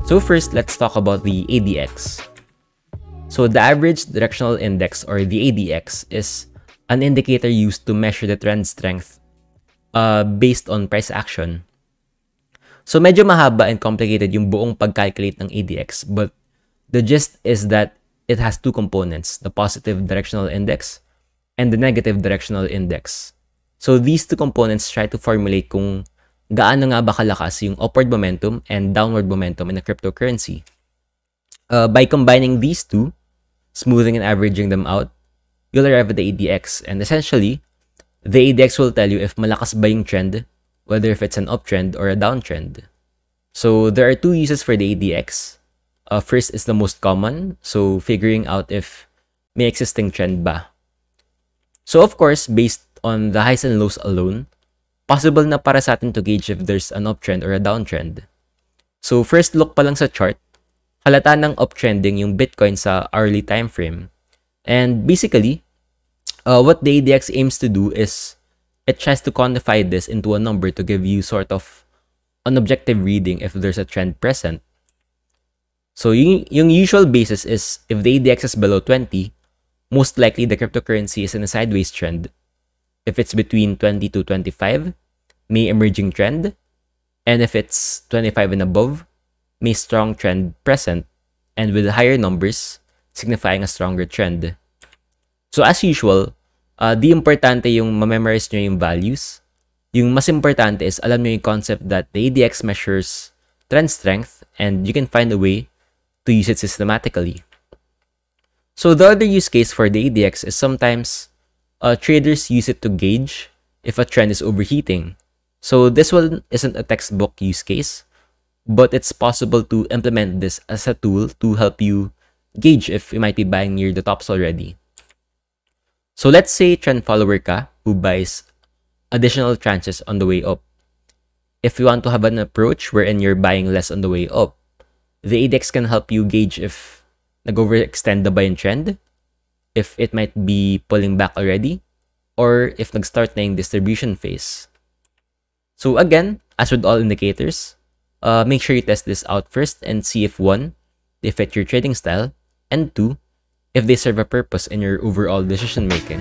So first, let's talk about the ADX. So the average directional index, or the ADX, is an indicator used to measure the trend strength based on price action. So medyo mahaba and complicated yung buong pag-calculate ng ADX, but the gist is that it has two components, the positive directional index and the negative directional index. So these two components try to formulate kung gaano nga ba kalakas yung upward momentum and downward momentum in a cryptocurrency. By combining these two, smoothing and averaging them out, you'll arrive at the ADX. And essentially, the ADX will tell you if malakas ba yung trend, whether if it's an uptrend or a downtrend. So there are two uses for the ADX. First is the most common, so figuring out if may existing trend ba. So of course, based on the highs and lows alone, possible na para sa atin to gauge if there's an uptrend or a downtrend. So first look pa lang sa chart, halata ng uptrending yung Bitcoin sa hourly time frame. And basically, what the ADX aims to do is it tries to quantify this into a number to give you sort of an objective reading if there's a trend present. So yung usual basis is if the ADX is below 20, most likely the cryptocurrency is in a sideways trend. If it's between 20 to 25, may emerging trend. And if it's 25 and above, may strong trend present. And with higher numbers, signifying a stronger trend. So as usual, di importante yung ma-memorize nyo yung values. Yung mas importante is alam nyo yung concept that the ADX measures trend strength and you can find a way to use it systematically. So the other use case for the ADX is sometimes traders use it to gauge if a trend is overheating. So this one isn't a textbook use case, but it's possible to implement this as a tool to help you gauge if you might be buying near the tops already. So let's say trend follower ka who buys additional tranches on the way up. If you want to have an approach wherein you're buying less on the way up, the ADX can help you gauge if nag-overextend na ba yung trend, if it might be pulling back already, or if nag-start na yung distribution phase. So again, as with all indicators, make sure you test this out first and see if 1, they fit your trading style, and 2, if they serve a purpose in your overall decision making.